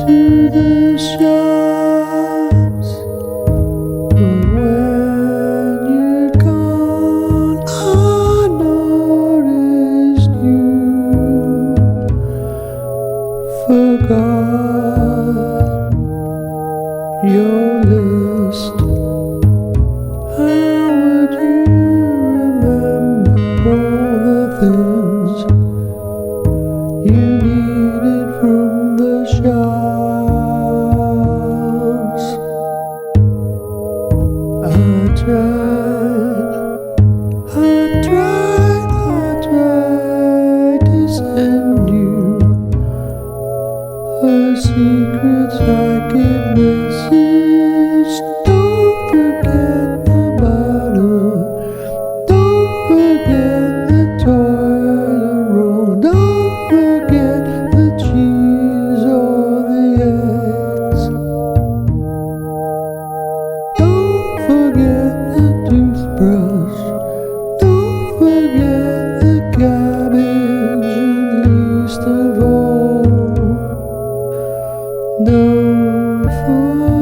to the shops, but when you're gone, I noticed you forgot your list. How would you remember all the things you needed from the shops? I tried to send you a secret psychic message. Don't forget the bottle, don't forget the toilet roll, don't forget the cheese or the eggs. Don't forget the toothbrush, don't forget the cabbage, and least of all, don't forget